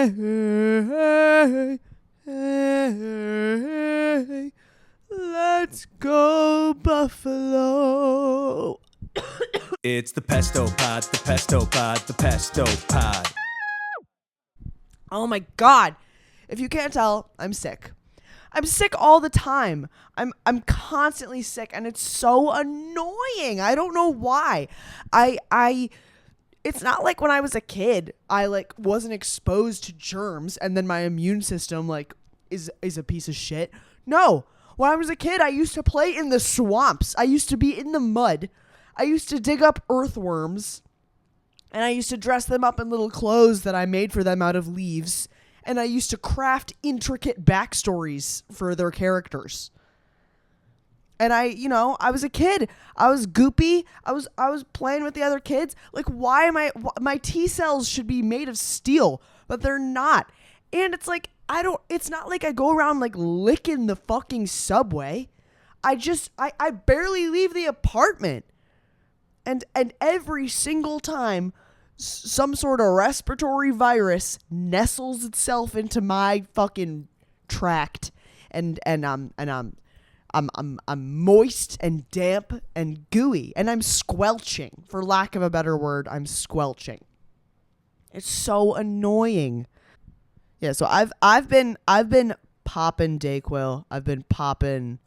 hey, hey, let's go Buffalo. It's the Pesto Pod, the Pesto Pod, the Pesto Pod. Oh my God. If you can't tell, I'm sick. I'm sick all the time. I'm constantly sick, and it's so annoying. I don't know why. It's not like when I was a kid, I like wasn't exposed to germs and then my immune system like is a piece of shit. No. When I was a kid, I used to play in the swamps. I used to be in the mud. I used to dig up earthworms, and I used to dress them up in little clothes that I made for them out of leaves. And I used to craft intricate backstories for their characters. And I was a kid. I was goopy. I was playing with the other kids. Like, why am my T cells should be made of steel, but they're not. And it's like, it's not like I go around like licking the fucking subway. I barely leave the apartment. And every single time some sort of respiratory virus nestles itself into my fucking tract, and I'm moist and damp and gooey, and I'm squelching. For lack of a better word, I'm squelching. It's so annoying. Yeah, so I've been popping Dayquil. I've been popping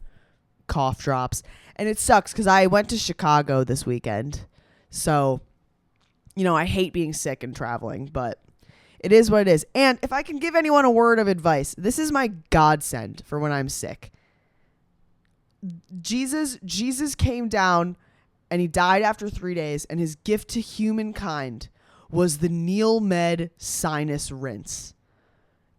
cough drops, and it sucks because I went to Chicago this weekend, so. I hate being sick and traveling, but it is what it is. And if I can give anyone a word of advice, this is my godsend for when I'm sick. Jesus came down and he died after 3 days, and his gift to humankind was the Neil Med sinus rinse.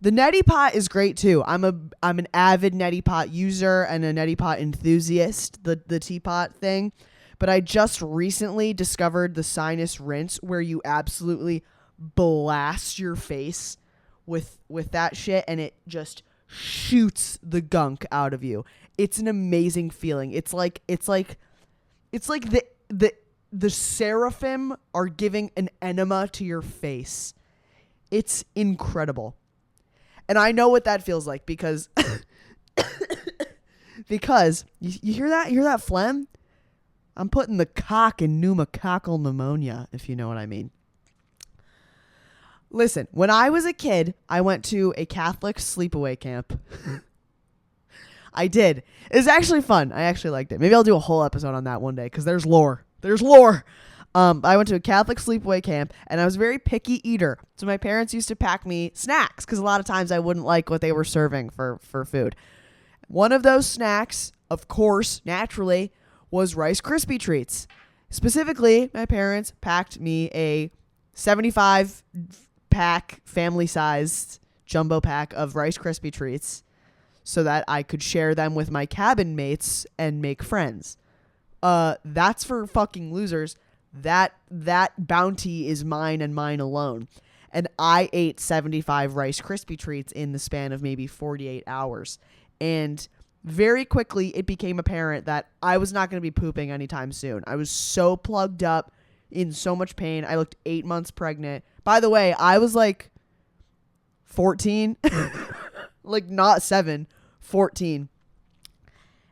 The neti pot is great too. I'm an avid neti pot user and a neti pot enthusiast, the teapot thing. But I just recently discovered the sinus rinse, where you absolutely blast your face with that shit, and it just shoots the gunk out of you. It's an amazing feeling. It's like the seraphim are giving an enema to your face. It's incredible. And I know what that feels like because you hear that? You hear that phlegm? I'm putting the cock in pneumococcal pneumonia, if you know what I mean. Listen, when I was a kid, I went to a Catholic sleepaway camp. I did. It was actually fun. I actually liked it. Maybe I'll do a whole episode on that one day, because there's lore. There's lore. I went to a Catholic sleepaway camp, and I was a very picky eater. So my parents used to pack me snacks, because a lot of times I wouldn't like what they were serving for food. One of those snacks, of course, naturally, was Rice Krispie treats. Specifically, my parents packed me a 75-pack family-sized jumbo pack of Rice Krispie treats so that I could share them with my cabin mates and make friends. That's for fucking losers. That bounty is mine and mine alone. And I ate 75 Rice Krispie treats in the span of maybe 48 hours. And very quickly, it became apparent that I was not going to be pooping anytime soon. I was so plugged up, in so much pain. I looked 8 months pregnant. By the way, I was like 14, like not 7, 14.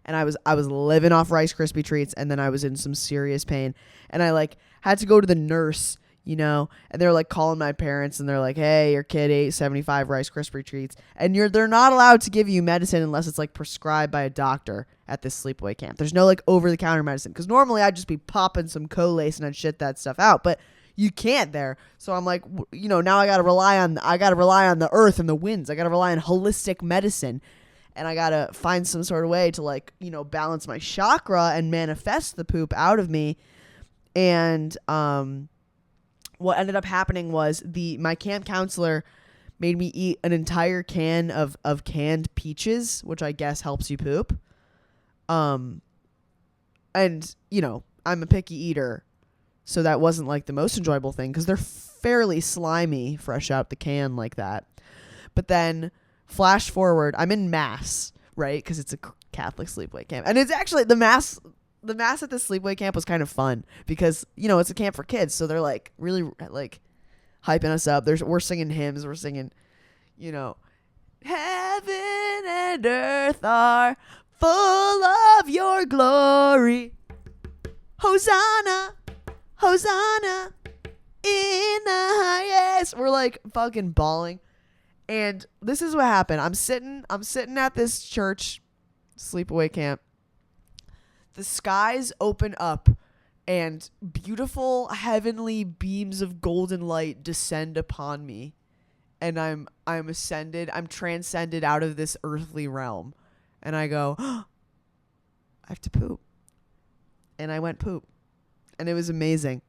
And I was living off Rice Krispie treats, and then I was in some serious pain. And I like had to go to the nurse, and they're like calling my parents, and they're like, "Hey, your kid ate 75 Rice Krispie treats." And they're not allowed to give you medicine unless it's like prescribed by a doctor at this sleepaway camp. There's no like over-the-counter medicine, because normally I'd just be popping some Colace and I'd shit that stuff out, but you can't there. So I'm like, now I gotta rely on the earth and the winds. I gotta rely on holistic medicine, and I gotta find some sort of way to like balance my chakra and manifest the poop out of me. And what ended up happening was my camp counselor made me eat an entire can of canned peaches, which I guess helps you poop. And I'm a picky eater, so that wasn't like the most enjoyable thing, because they're fairly slimy fresh out the can like that. But then flash forward, I'm in mass, right? Because it's a Catholic sleepaway camp, and it's actually the mass at the sleepaway camp was kind of fun, because it's a camp for kids, so they're like really like hyping us up. We're singing hymns, we're singing Heaven and earth are full of your glory. Hosanna, Hosanna in the highest. We're like fucking bawling. And this is what happened. I'm sitting at this church, Sleepway Camp. The skies open up and beautiful heavenly beams of golden light descend upon me. And I'm ascended, I'm transcended out of this earthly realm. And I go, oh, I have to poop. And I went poop. And it was amazing.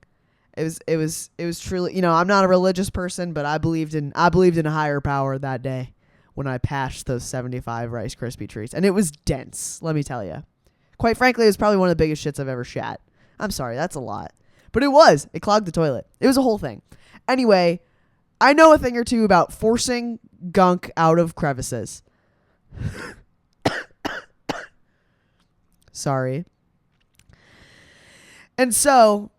It was truly, I'm not a religious person, but I believed in a higher power that day when I passed those 75 Rice Krispie treats. And it was dense, let me tell you. Quite frankly, it was probably one of the biggest shits I've ever shat. I'm sorry, that's a lot. But it clogged the toilet. It was a whole thing. Anyway, I know a thing or two about forcing gunk out of crevices. Sorry. And so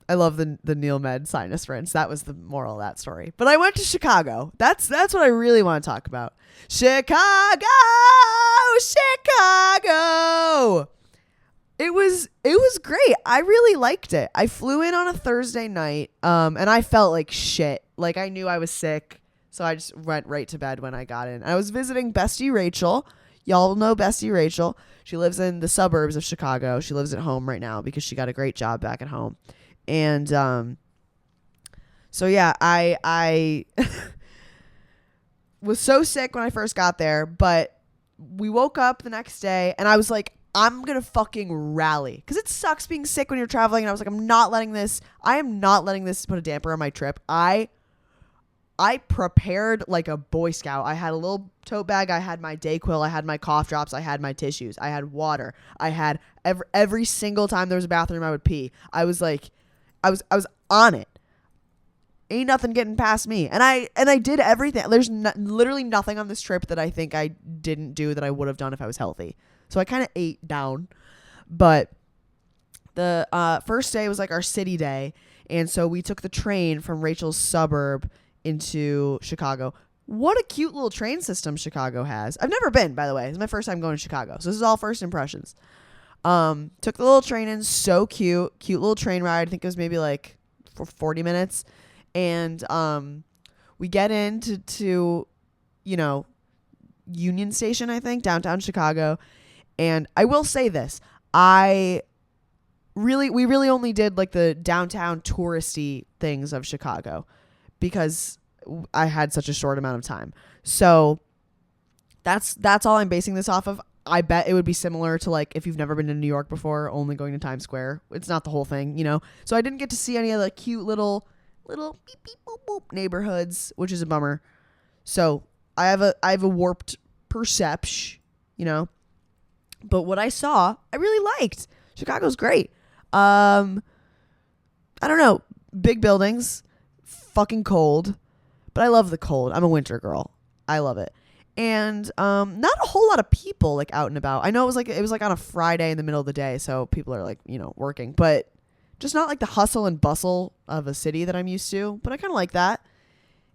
I love the Neil Med sinus rinse. That was the moral of that story. But I went to Chicago. That's what I really want to talk about. Chicago. It was great. I really liked it. I flew in on a Thursday night, and I felt like shit. Like I knew I was sick, so I just went right to bed when I got in. I was visiting Bestie Rachel. Y'all know Bestie Rachel. She lives in the suburbs of Chicago. She lives at home right now because she got a great job back at home. And so yeah, I was so sick when I first got there, but we woke up the next day and I was like, I'm going to fucking rally. Because it sucks being sick when you're traveling. And I was like, I am not letting this put a damper on my trip. I prepared like a Boy Scout. I had a little tote bag. I had my Dayquil. I had my cough drops. I had my tissues. I had water. I had every single time there was a bathroom I would pee. I was like, I was on it. Ain't nothing getting past me. And I did everything. There's literally nothing on this trip that I think I didn't do that I would have done if I was healthy. So I kind of ate down. But the first day was like our city day. And so we took the train from Rachel's suburb into Chicago. What a cute little train system Chicago has. I've never been, by the way. It's my first time going to Chicago. So this is all first impressions. Took the little train in. So cute little train ride. I think it was maybe like for 40 minutes. And we get into Union Station, I think, downtown Chicago. And I will say this. We really only did like the downtown touristy things of Chicago because I had such a short amount of time. So that's all I'm basing this off of. I bet it would be similar to like if you've never been to New York before, only going to Times Square. It's not the whole thing, So I didn't get to see any of the cute little beep beep boop boop neighborhoods, which is a bummer. So I have a warped perception, But what I saw, I really liked. Chicago's great. I don't know, big buildings, fucking cold, but I love the cold. I'm a winter girl. I love it. And not a whole lot of people like out and about. I know it was like on a Friday in the middle of the day, so people are like, working, but just not like the hustle and bustle of a city that I'm used to, but I kind of like that.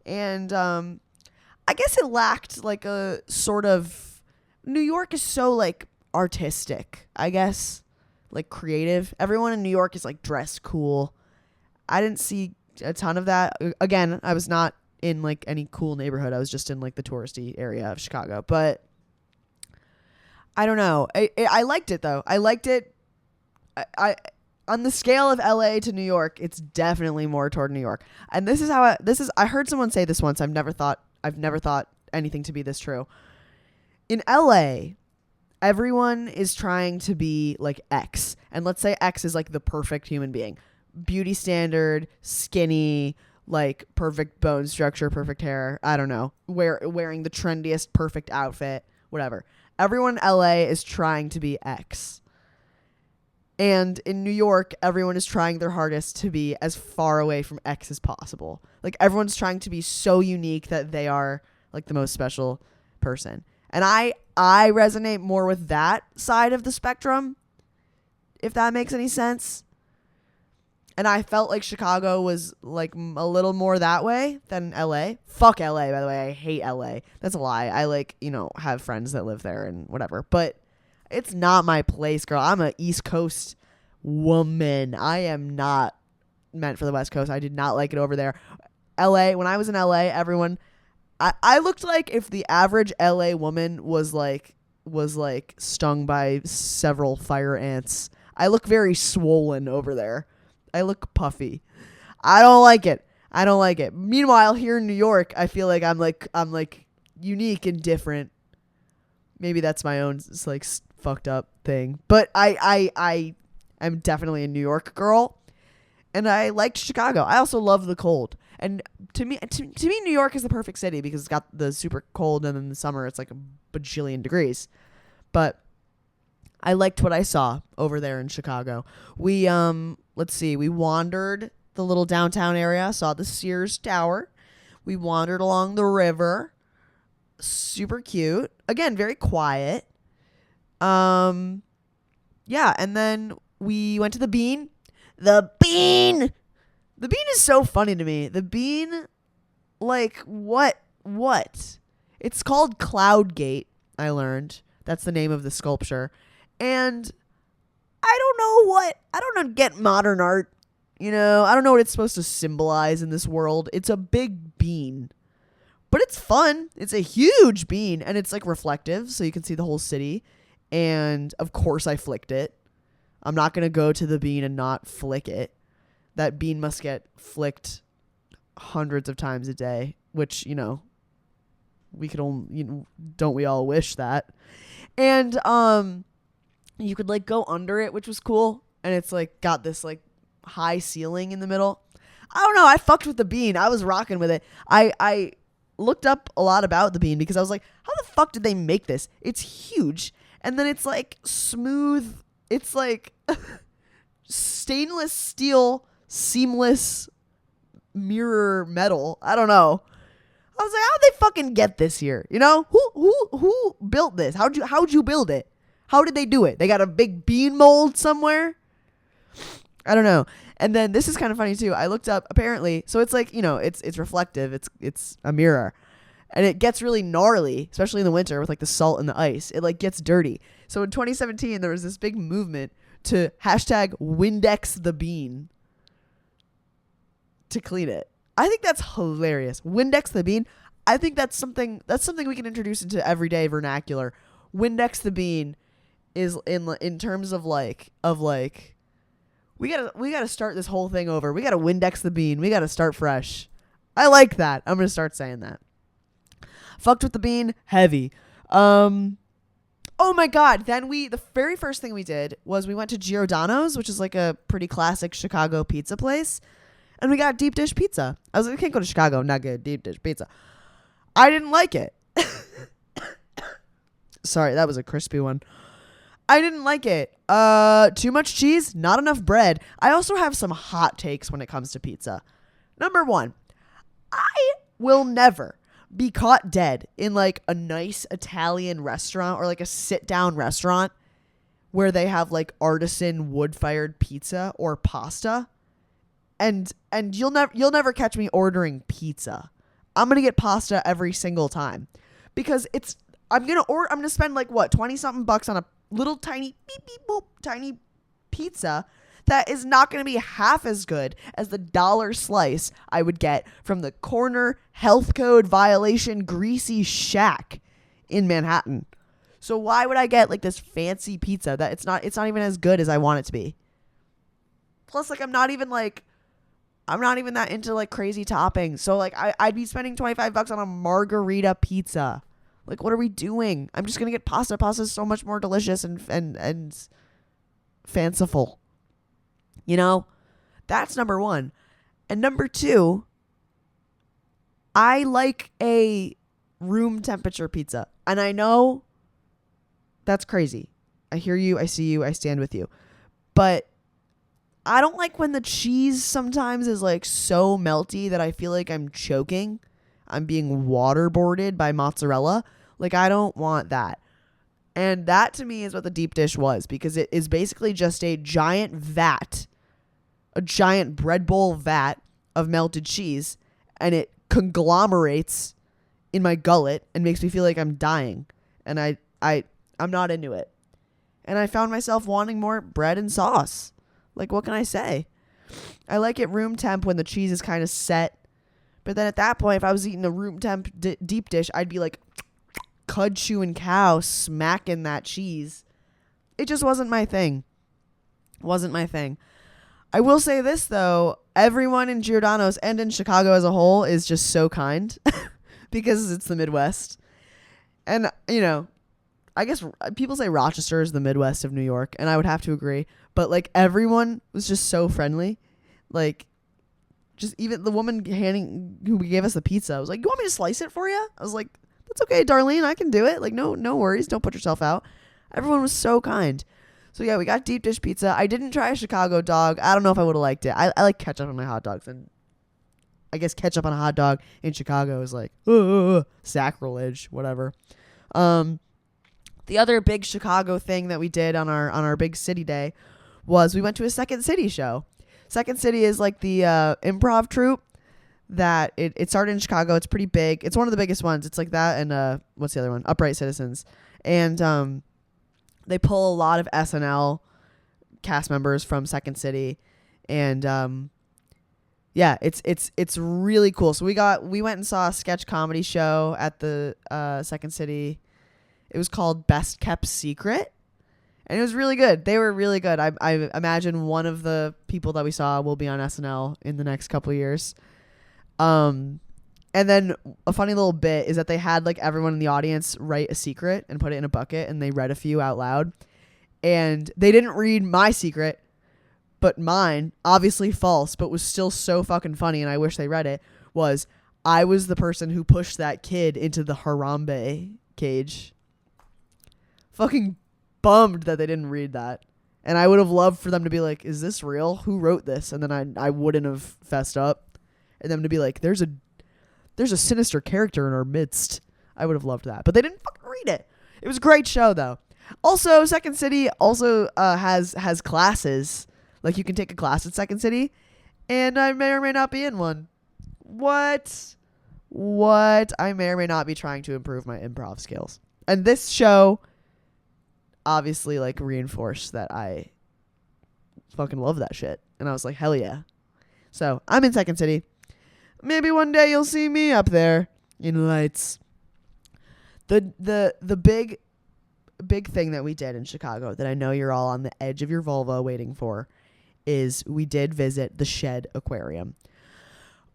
And I guess it lacked like a sort of, New York is so like artistic, I guess, like creative. Everyone in New York is like dressed cool. I didn't see a ton of that. Again, I was not in like any cool neighborhood. I was just in like the touristy area of Chicago, but I don't know. I liked it though. I liked it. I on the scale of LA to New York, it's definitely more toward New York. And this is I heard someone say this once. I've never thought anything to be this true. In LA, everyone is trying to be like X. And let's say X is like the perfect human being. Beauty standard, skinny, like perfect bone structure, perfect hair. I don't know. Wearing the trendiest, perfect outfit, whatever. Everyone in LA is trying to be X. And in New York, everyone is trying their hardest to be as far away from X as possible. Like everyone's trying to be so unique that they are like the most special person. And I resonate more with that side of the spectrum, if that makes any sense. And I felt like Chicago was like a little more that way than LA. Fuck LA, by the way. I hate LA. That's a lie. I like, have friends that live there and whatever. But it's not my place, girl. I'm a East Coast woman. I am not meant for the West Coast. I did not like it over there. LA, when I was in LA, everyone, I looked like if the average LA woman was like stung by several fire ants. I look very swollen over there. I look puffy. I don't like it. Meanwhile, here in New York, I feel like I'm like unique and different. Maybe that's my own like fucked up thing. But I am definitely a New York girl, and I liked Chicago. I also love the cold. And to me, New York is the perfect city because it's got the super cold, and in the summer it's like a bajillion degrees. But I liked what I saw over there in Chicago. We let's see, we wandered the little downtown area, saw the Sears Tower. We wandered along the river. Super cute. Again, very quiet. Yeah, and then we went to the Bean. The Bean is so funny to me. The Bean, like, what? It's called Cloud Gate, I learned. That's the name of the sculpture. And I don't get modern art. I don't know what it's supposed to symbolize in this world. It's a big bean. But it's fun. It's a huge bean. And it's like reflective, so you can see the whole city. And of course I flicked it. I'm not going to go to the bean and not flick it. That bean must get flicked hundreds of times a day, which, we could only, don't we all wish that? And you could like go under it, which was cool. And it's like got this like high ceiling in the middle. I don't know. I fucked with the bean. I was rocking with it. I looked up a lot about the bean because I was like, how the fuck did they make this? It's huge. And then it's like smooth. It's like stainless steel, seamless mirror metal. I don't know. I was like, how'd they fucking get this here? Who built this? How'd you build it? How did they do it? They got a big bean mold somewhere? I don't know. And then this is kind of funny too. I looked up apparently. So it's like, it's reflective. It's a mirror. And it gets really gnarly, especially in the winter with like the salt and the ice. It like gets dirty. So in 2017, there was this big movement to hashtag Windex the bean to clean it. I think that's hilarious. Windex the bean. I think that's something we can introduce into everyday vernacular. Windex the bean is in terms of like we gotta start this whole thing over. We gotta Windex the bean. We gotta start fresh. I like that. I'm gonna start saying that. Fucked with the bean, heavy. Oh my god. Then the very first thing we did was we went to Giordano's, which is like a pretty classic Chicago pizza place. And we got deep dish pizza. I was like, I can't go to Chicago, not get deep dish pizza. I didn't like it. Sorry, that was a crispy one. I didn't like it. Too much cheese, not enough bread. I also have some hot takes when it comes to pizza. Number one, I will never be caught dead in like a nice Italian restaurant or like a sit down restaurant where they have like artisan wood fired pizza or pasta. And you'll never catch me ordering pizza. I'm going to get pasta every single time because I'm going to spend like what, 20 something bucks on a little tiny beep beep boop tiny pizza that is not going to be half as good as the dollar slice I would get from the corner health code violation greasy shack in Manhattan. So why would I get like this fancy pizza that it's not even as good as I want it to be? Plus, like, I'm not even that into like crazy toppings. So like I'd be spending $25 on a margarita pizza. Like, what are we doing? I'm just going to get pasta. Pasta is so much more delicious and fanciful. That's number one. And number two, I like a room temperature pizza. And I know that's crazy. I hear you. I see you. I stand with you. But I don't like when the cheese sometimes is like so melty that I feel like I'm choking. I'm being waterboarded by mozzarella. Like, I don't want that. And that to me is what the deep dish was, because it is basically just a giant vat a giant bread bowl vat of melted cheese, and it conglomerates in my gullet and makes me feel like I'm dying. And I'm not into it. And I found myself wanting more bread and sauce. Like, what can I say? I like it room temp when the cheese is kind of set. But then at that point, if I was eating a room temp deep dish, I'd be like cud chewing cow smacking that cheese. It just wasn't my thing. Wasn't my thing. I will say this, though. Everyone in Giordano's and in Chicago as a whole is just so kind because it's the Midwest. And, you know, I guess people say Rochester is the Midwest of New York, and I would have to agree. But, like, everyone was just so friendly. Like, just even the woman who gave us the pizza was like, "You want me to slice it for you?" I was like, "That's okay, Darlene. I can do it. Like, no worries. Don't put yourself out." Everyone was so kind. So, yeah, we got deep dish pizza. I didn't try a Chicago dog. I don't know if I would have liked it. I like ketchup on my hot dogs, and I guess ketchup on a hot dog in Chicago is like, sacrilege, whatever. The other big Chicago thing that we did on our big city day was we went to a Second City show. Second City is like the improv troupe that it started in Chicago. It's pretty big. It's one of the biggest ones. It's like that and what's the other one? Upright Citizens. And they pull a lot of SNL cast members from Second City. And yeah, it's really cool. So we went and saw a sketch comedy show at the Second City. It was called Best Kept Secret. And it was really good. They were really good. I imagine one of the people that we saw will be on SNL in the next couple of years. And then a funny little bit is that they had like everyone in the audience write a secret and put it in a bucket, and they read a few out loud. And they didn't read my secret, but mine, obviously false, but was still so fucking funny, and I wish they read it, was I was the person who pushed that kid into the Harambe cage. Fucking bummed that they didn't read that. And I would have loved for them to be like, "Is this real? Who wrote this?" And then I wouldn't have fessed up. And them to be like, there's a sinister character in our midst. I would have loved that. But they didn't fucking read it. It was a great show, though. Also, Second City also has classes. Like, you can take a class at Second City. And I may or may not be in one. What? I may or may not be trying to improve my improv skills. And this show obviously like reinforced that I fucking love that shit. And I was like, hell yeah. So I'm in Second City. Maybe one day you'll see me up there in lights. The big thing that we did in Chicago that I know you're all on the edge of your Volvo waiting for is we did visit the Shed Aquarium.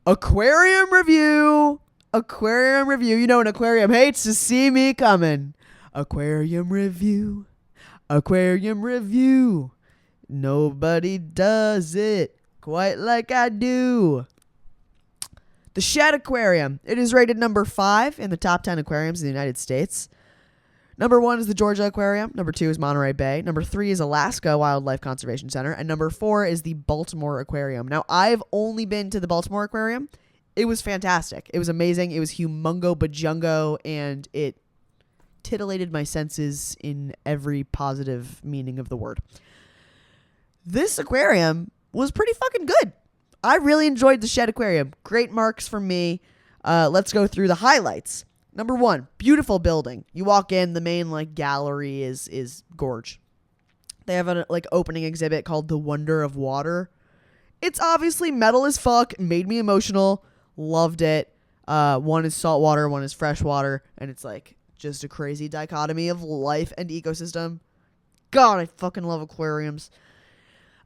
Aquarium review. You know an aquarium hates to see me coming. Aquarium review. Nobody does it quite like I do. The Shed Aquarium. It is rated number 5 in the top 10 aquariums in the United States. Number 1 is the Georgia Aquarium. Number 2 is Monterey Bay. Number 3 is Alaska Wildlife Conservation Center. And number 4 is the Baltimore Aquarium. Now, I've only been to the Baltimore Aquarium. It was fantastic. It was amazing. It was humongo bajungo, and it titillated my senses in every positive meaning of the word. This aquarium was pretty fucking good. I really enjoyed the Shed Aquarium. Great marks from me. Let's go through the highlights. Number 1, beautiful building. You walk in, the main like gallery is gorge. They have an like opening exhibit called The Wonder of Water. It's obviously metal as fuck, made me emotional, loved it. One is saltwater, one is freshwater, and it's like just a crazy dichotomy of life and ecosystem. God, I fucking love aquariums.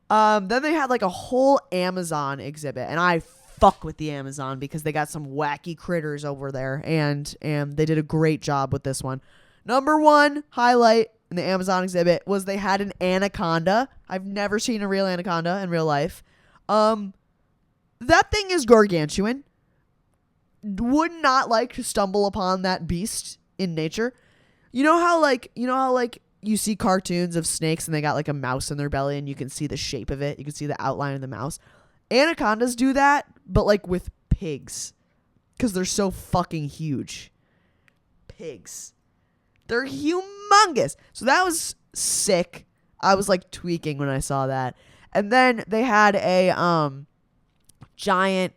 Then they had like a whole Amazon exhibit, and I fuck with the Amazon because they got some wacky critters over there, and they did a great job with this one. Number 1 highlight in the Amazon exhibit was they had an anaconda. I've never seen a real anaconda in real life. That thing is gargantuan. Would not like to stumble upon that beast in nature. You know how you see cartoons of snakes and they got like a mouse in their belly and you can see the shape of it. You can see the outline of the mouse. Anacondas do that, but like with pigs, because they're so fucking huge. Pigs. They're humongous. So that was sick. I was like tweaking when I saw that. And then they had a giant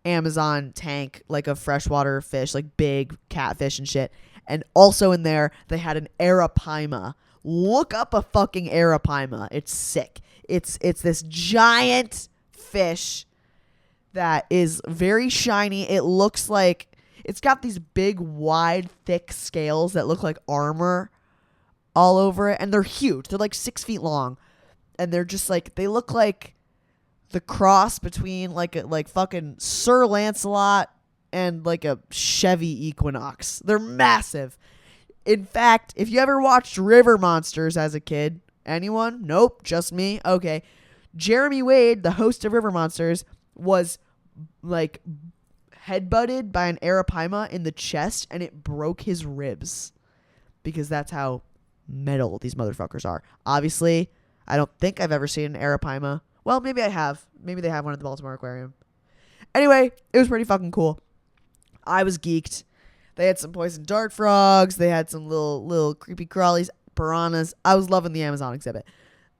Amazon tank, like of freshwater fish, like big catfish and shit. And also in there, they had an arapaima. Look up a fucking arapaima. It's sick. It's this giant fish that is very shiny. It looks like it's got these big, wide, thick scales that look like armor all over it. And they're huge. They're like 6 feet long. And they're just like, they look like the cross between like fucking Sir Lancelot and like a Chevy Equinox. They're massive. In fact, if you ever watched River Monsters as a kid, anyone? Nope, just me. Okay. Jeremy Wade, the host of River Monsters, was like headbutted by an arapaima in the chest and it broke his ribs because that's how metal these motherfuckers are. Obviously, I don't think I've ever seen an arapaima. Well, maybe I have. Maybe they have one at the Baltimore Aquarium. Anyway, it was pretty fucking cool. I was geeked. They had some poison dart frogs. They had some little creepy crawlies, piranhas. I was loving the Amazon exhibit.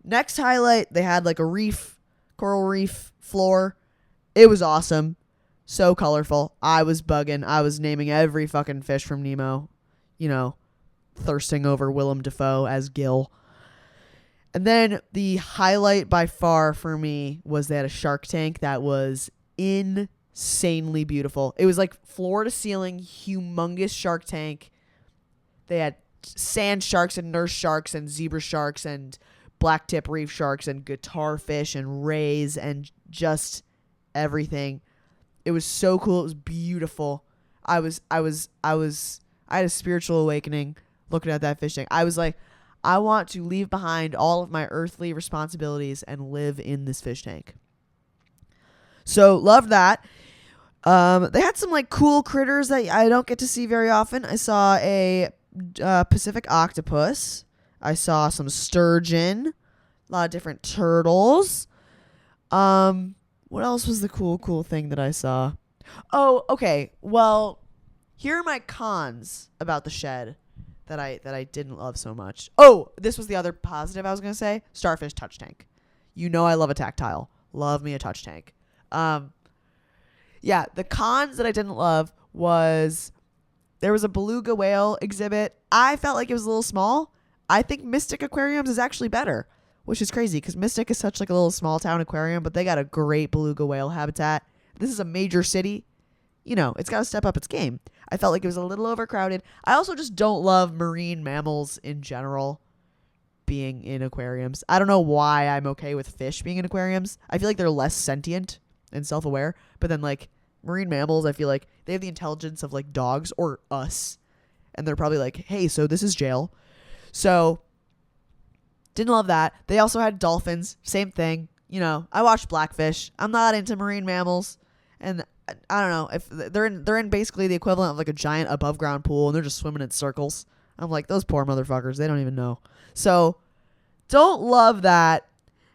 Next highlight, they had like a reef, coral reef floor. It was awesome. So colorful. I was bugging. I was naming every fucking fish from Nemo. You know, thirsting over Willem Dafoe as Gil. And then the highlight by far for me was they had a shark tank that was insanely beautiful. It was like floor to ceiling, humongous shark tank. They had sand sharks and nurse sharks and zebra sharks and black tip reef sharks and guitar fish and rays and just everything. It was so cool. It was beautiful. I had a spiritual awakening looking at that fish tank. I was like, I want to leave behind all of my earthly responsibilities and live in this fish tank. So love that. They had some like cool critters that I don't get to see very often. I saw a Pacific octopus. I saw some sturgeon, a lot of different turtles. What else was the cool thing that I saw? Oh, okay. Well, here are my cons about the shed that I didn't love so much. Oh, this was the other positive I was going to say. Starfish touch tank. You know I love a tactile. Love me a touch tank. Yeah, the cons that I didn't love was there was a beluga whale exhibit. I felt like it was a little small. I think Mystic Aquariums is actually better, which is crazy because Mystic is such like a little small town aquarium, but they got a great beluga whale habitat. This is a major city. You know, it's got to step up its game. I felt like it was a little overcrowded. I also just don't love marine mammals in general being in aquariums. I don't know why I'm okay with fish being in aquariums. I feel like they're less sentient and self-aware. But then, like, marine mammals, I feel like they have the intelligence of, like, dogs or us. And they're probably like, hey, so this is jail. So, didn't love that. They also had dolphins. Same thing. You know, I watched Blackfish. I'm not into marine mammals. And I don't know if they're in basically the equivalent of like a giant above ground pool and they're just swimming in circles. I'm like, those poor motherfuckers, they don't even know. So don't love that.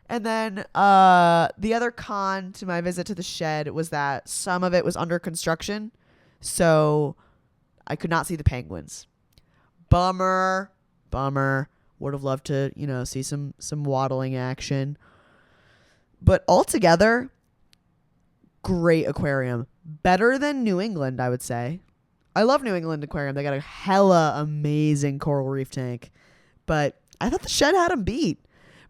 And then the other con to my visit to the shed was that some of it was under construction. So I could not see the penguins. Bummer. Would have loved to, you know, see some waddling action. But altogether, great aquarium. Better than New England, I would say. I love New England Aquarium. They got a hella amazing coral reef tank. But I thought the shed had them beat.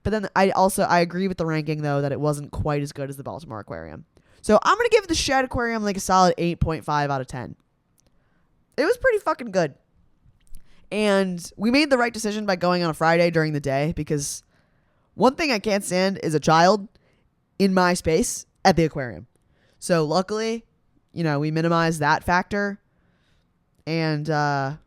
But then I agree with the ranking, though, that it wasn't quite as good as the Baltimore Aquarium. So I'm going to give the shed aquarium like a solid 8.5 out of 10. It was pretty fucking good. And we made the right decision by going on a Friday during the day because one thing I can't stand is a child in my space at the aquarium. So luckily, you know, we minimized that factor. And, God,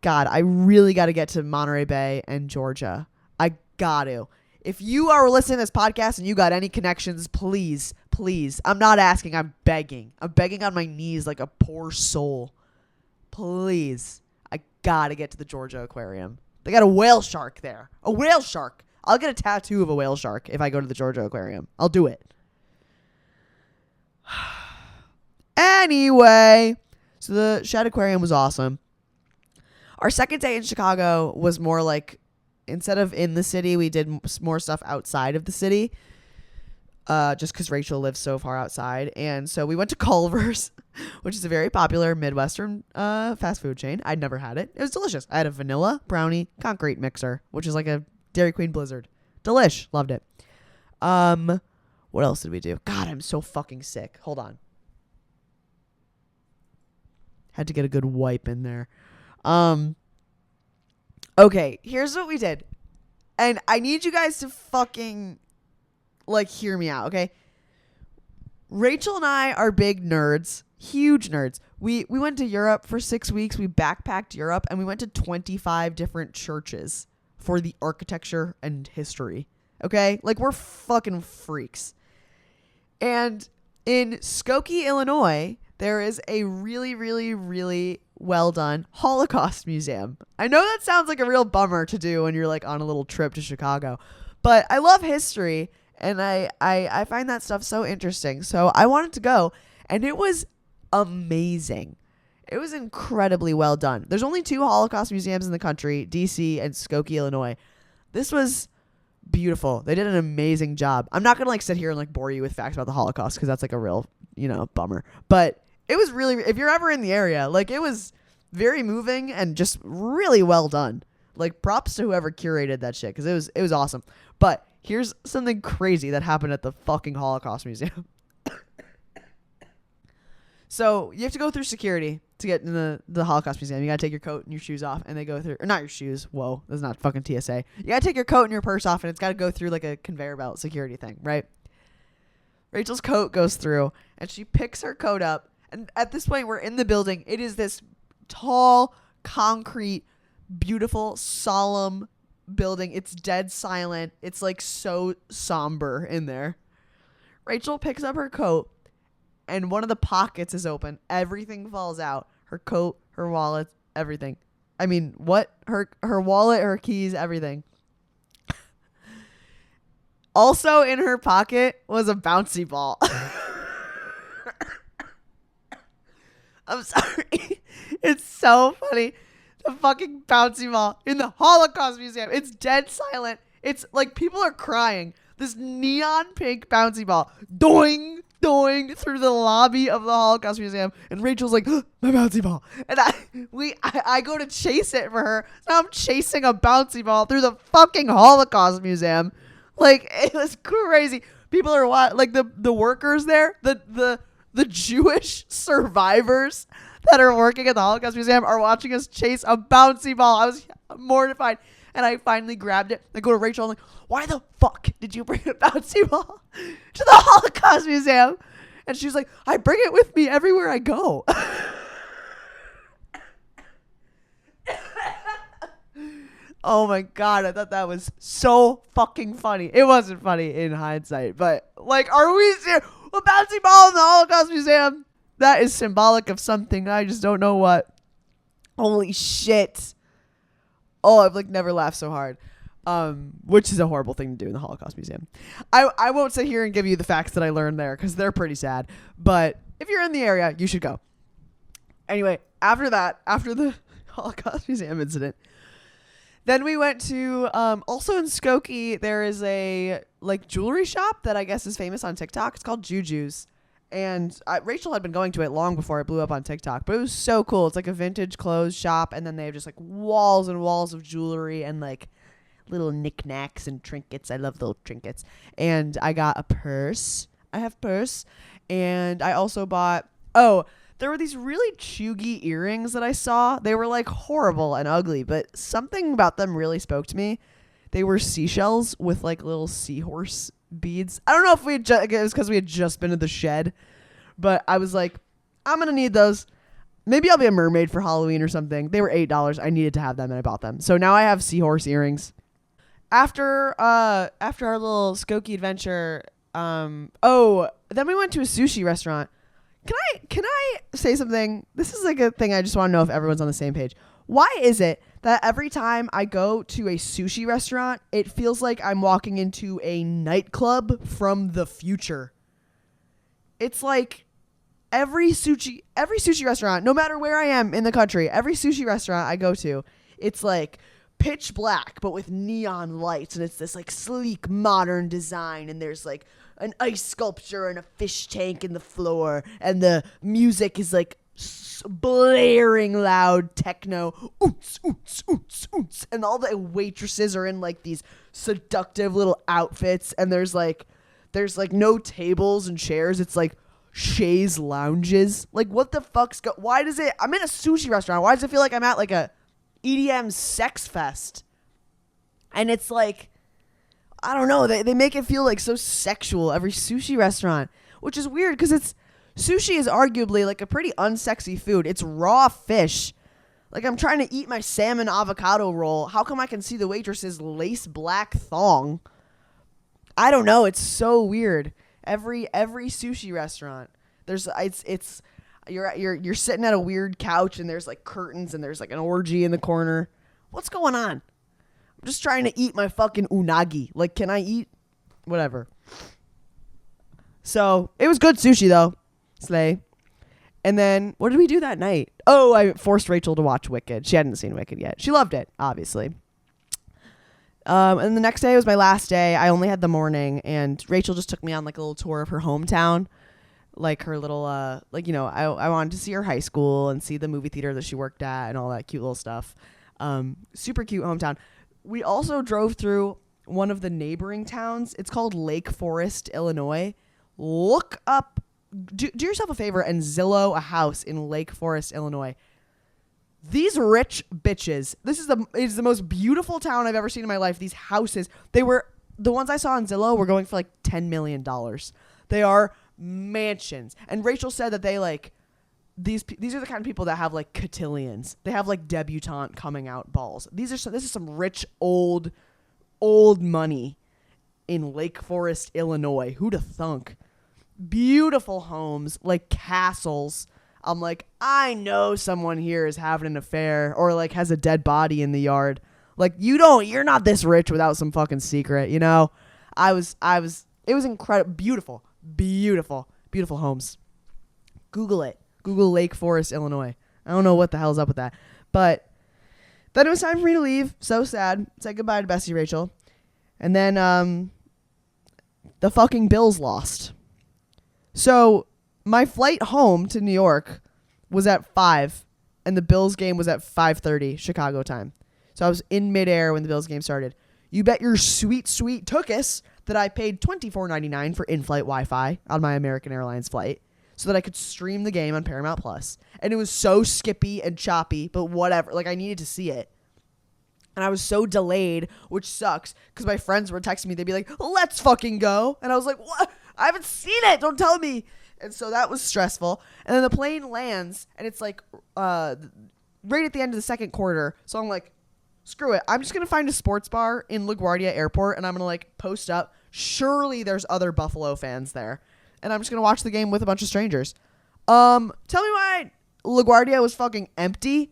I really got to get to Monterey Bay and Georgia. I got to. If you are listening to this podcast and you got any connections, please, I'm not asking, I'm begging. I'm begging on my knees like a poor soul. Please, I got to get to the Georgia Aquarium. They got a whale shark there. A whale shark. I'll get a tattoo of a whale shark if I go to the Georgia Aquarium. I'll do it. Anyway, so the shed aquarium was awesome. Our second day in Chicago was more like instead of in the city, we did more stuff outside of the city. Just because Rachel lives so far outside. And so we went to Culver's, which is a very popular Midwestern fast food chain. I'd never had it. It was delicious. I had a vanilla brownie concrete mixer, which is like a Dairy Queen Blizzard. Delish. Loved it. What else did we do? God, I'm so fucking sick. Hold on. Had to get a good wipe in there. Okay, here's what we did. And I need you guys to fucking hear me out, okay? Rachel and I are big nerds, huge nerds. We went to Europe for 6 weeks. We backpacked Europe and we went to 25 different churches for the architecture and history. Okay? We're fucking freaks. And in Skokie, Illinois, there is a really, really, really well done Holocaust Museum. I know that sounds like a real bummer to do when you're on a little trip to Chicago, but I love history. And I find that stuff so interesting. So I wanted to go. And it was amazing. It was incredibly well done. There's only 2 Holocaust museums in the country, D.C. and Skokie, Illinois. This was beautiful. They did an amazing job. I'm not going to sit here and bore you with facts about the Holocaust because that's a real, bummer. But it was really, if you're ever in the area, it was very moving and just really well done. Props to whoever curated that shit because it was awesome. But here's something crazy that happened at the fucking Holocaust Museum. So you have to go through security to get in the Holocaust Museum. You got to take your coat and your shoes off, and they go through, or not your shoes. Whoa, that's not fucking TSA. You got to take your coat and your purse off, and it's got to go through a conveyor belt security thing, right? Rachel's coat goes through, and she picks her coat up. And at this point, we're in the building. It is this tall, concrete, beautiful, solemn building. It's dead silent. It's so somber in there. Rachel picks up her coat and one of the pockets is open. Everything falls out. Her coat, her wallet, everything. I mean, what? Her wallet, her keys, everything. Also in her pocket was a bouncy ball. I'm sorry. It's so funny. The fucking bouncy ball in the Holocaust Museum. It's dead silent. It's people are crying. This neon pink bouncy ball doing through the lobby of the Holocaust Museum, and Rachel's like, oh, my bouncy ball. And I go to chase it for her. So I'm chasing a bouncy ball through the fucking Holocaust Museum. It was crazy. People are the workers there, the Jewish survivors that are working at the Holocaust Museum are watching us chase a bouncy ball. I was mortified. And I finally grabbed it. I go to Rachel. I'm like, why the fuck did you bring a bouncy ball to the Holocaust Museum? And she's like, I bring it with me everywhere I go. Oh my God. I thought that was so fucking funny. It wasn't funny in hindsight, but are we serious? A bouncy ball in the Holocaust Museum? That is symbolic of something. I just don't know what. Holy shit. Oh, I've never laughed so hard. Which is a horrible thing to do in the Holocaust Museum. I won't sit here and give you the facts that I learned there because they're pretty sad. But if you're in the area, you should go. Anyway, after the Holocaust Museum incident, then we went to, also in Skokie, there is a jewelry shop that I guess is famous on TikTok. It's called Juju's. And Rachel had been going to it long before it blew up on TikTok, but it was so cool. It's a vintage clothes shop, and then they have just walls and walls of jewelry and little knickknacks and trinkets. I love little trinkets. And I got a purse. I have purse. And I also bought, there were these really chuggy earrings that I saw. They were horrible and ugly, but something about them really spoke to me. They were seashells with little seahorse beads. I don't know if it was because we had just been to the shed, but I was like, I'm going to need those. Maybe I'll be a mermaid for Halloween or something. They were $8. I needed to have them and I bought them. So now I have seahorse earrings. After our little Skokie adventure, then we went to a sushi restaurant. Can I say something? This is a thing I just want to know if everyone's on the same page. Why is it that every time I go to a sushi restaurant, it feels like I'm walking into a nightclub from the future? It's every sushi restaurant, no matter where I am in the country, every sushi restaurant I go to, it's pitch black, but with neon lights, and it's this like sleek modern design, and there's like an ice sculpture and a fish tank in the floor, and the music is like blaring loud techno, oons, oons, oons, oons, and all the waitresses are in like these seductive little outfits, and there's like no tables and chairs. It's like chaise lounges. Like, what the fuck's why does it? I'm in a sushi restaurant. Why does it feel like I'm at like a EDM sex fest? And it's like, I don't know. They make it feel like so sexual, every sushi restaurant, which is weird because sushi is arguably like a pretty unsexy food. It's raw fish. Like, I'm trying to eat my salmon avocado roll. How come I can see the waitress's lace black thong? I don't know. It's so weird. Every sushi restaurant, you're sitting at a weird couch, and there's like curtains, and there's like an orgy in the corner. What's going on? I'm just trying to eat my fucking unagi. Like, can I eat whatever? So it was good sushi though. Slay. And then what did we do that night? Oh, I forced Rachel to watch Wicked. She hadn't seen Wicked yet. She loved it, obviously. And the next day was my last day. I only had the morning, and Rachel just took me on like a little tour of her hometown, like her little, I wanted to see her high school and see the movie theater that she worked at and all that cute little stuff. Super cute hometown. We also drove through one of the neighboring towns. It's called Lake Forest, Illinois. Look up, do yourself a favor and Zillow a house in Lake Forest, Illinois. These rich bitches. It's the most beautiful town I've ever seen in my life. These houses, the ones I saw on Zillow were going for like $10 million. They are mansions. And Rachel said that they like, these are the kind of people that have like cotillions. They have like debutante coming out balls. This is some rich old money in Lake Forest, Illinois. Who'da thunk? Beautiful homes, like castles. I'm like, I know someone here is having an affair or like has a dead body in the yard. Like, you're not this rich without some fucking secret, you know? It was incredible. Beautiful homes. Google it. Google Lake Forest, Illinois. I don't know what the hell's up with that. But then it was time for me to leave. So sad. Said goodbye to Bessie Rachel. And then the fucking Bills lost. So my flight home to New York was at 5, and the Bills game was at 5:30 Chicago time. So I was in midair when the Bills game started. You bet your sweet tuchus that I paid $24.99 for in-flight Wi-Fi on my American Airlines flight so that I could stream the game on Paramount Plus. And it was so skippy and choppy, but whatever. Like, I needed to see it. And I was so delayed, which sucks, because my friends were texting me. They'd be like, let's fucking go. And I was like, what? I haven't seen it. Don't tell me. And so that was stressful. And then the plane lands, and it's like right at the end of the second quarter. So I'm like, screw it. I'm just going to find a sports bar in LaGuardia Airport, and I'm going to like post up. Surely there's other Buffalo fans there. And I'm just going to watch the game with a bunch of strangers. Tell me why LaGuardia was fucking empty.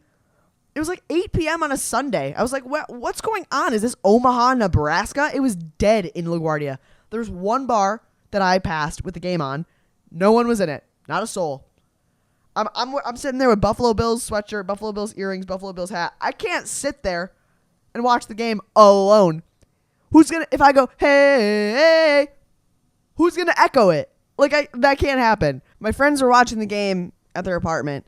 It was like 8 p.m. on a Sunday. I was like, what's going on? Is this Omaha, Nebraska? It was dead in LaGuardia. There's one bar that I passed with the game on. No one was in it. Not a soul. I'm sitting there with Buffalo Bills sweatshirt, Buffalo Bills earrings, Buffalo Bills hat. I can't sit there and watch the game alone. If I go, hey, who's going to echo it? Like, that can't happen. My friends are watching the game at their apartment,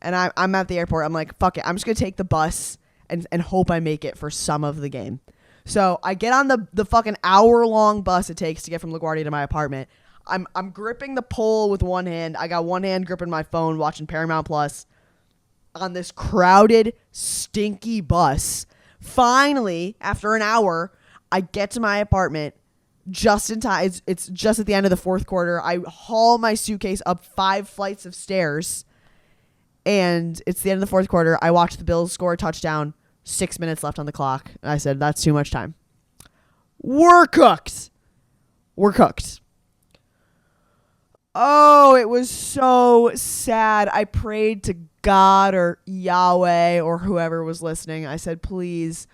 and I'm at the airport. I'm like, fuck it. I'm just going to take the bus and hope I make it for some of the game. So I get on the fucking hour-long bus it takes to get from LaGuardia to my apartment. I'm gripping the pole with one hand. I got one hand gripping my phone, watching Paramount Plus on this crowded, stinky bus. Finally, after an hour, I get to my apartment just in time. It's just at the end of the fourth quarter. I haul my suitcase up 5 flights of stairs, and it's the end of the fourth quarter. I watch the Bills score a touchdown. 6 minutes left on the clock. And I said, that's too much time. We're cooked. Oh, it was so sad. I prayed to God or Yahweh or whoever was listening. I said, please,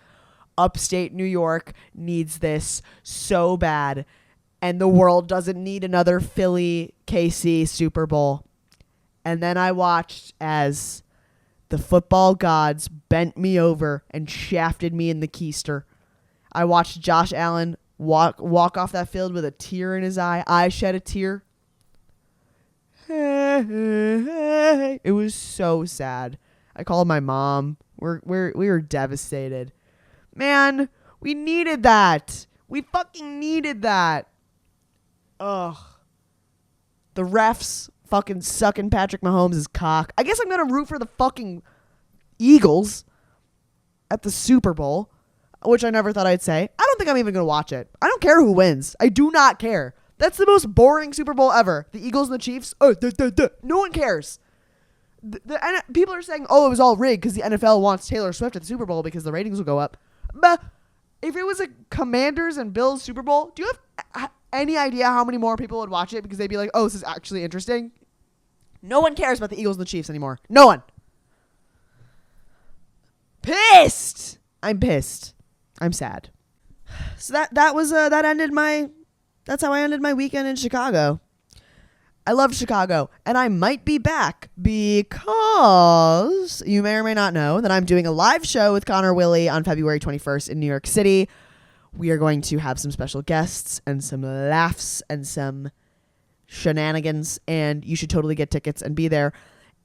upstate New York needs this so bad. And the world doesn't need another Philly KC Super Bowl. And then I watched as The football gods bent me over and shafted me in the keister. I watched Josh Allen walk off that field with a tear in his eye. I shed a tear. It was so sad. I called my mom. We were devastated. Man, we needed that. We fucking needed that. Ugh. The refs fucking sucking Patrick Mahomes' cock. I guess I'm going to root for the fucking Eagles at the Super Bowl, which I never thought I'd say. I don't think I'm even going to watch it. I don't care who wins. I do not care. That's the most boring Super Bowl ever. The Eagles and the Chiefs. No one cares. People are saying, oh, it was all rigged because the NFL wants Taylor Swift at the Super Bowl because the ratings will go up. But if it was a Commanders and Bills Super Bowl, do you have any idea how many more people would watch it because they'd be like, oh, this is actually interesting? No one cares about the Eagles and the Chiefs anymore. No one. Pissed. I'm pissed. I'm sad. So that's how I ended my weekend in Chicago. I love Chicago, and I might be back because you may or may not know that I'm doing a live show with Connor Willie on February 21st in New York City. We are going to have some special guests and some laughs and some shenanigans, and you should totally get tickets and be there.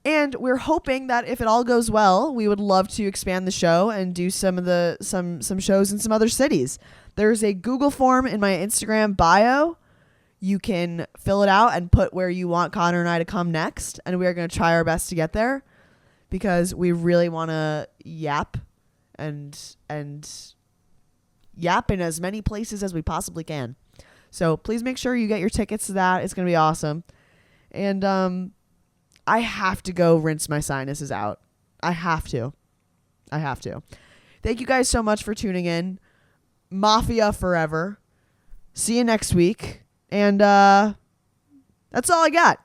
And we're hoping that if it all goes well, we would love to expand the show and do some shows in some other cities. There's a Google form in my Instagram bio. You can fill it out and put where you want Connor and I to come next, and we are going to try our best to get there because we really want to yap and yap in as many places as we possibly can. So please make sure you get your tickets to that. It's going to be awesome. And I have to go rinse my sinuses out. I have to. Thank you guys so much for tuning in. Mafia forever. See you next week. And that's all I got.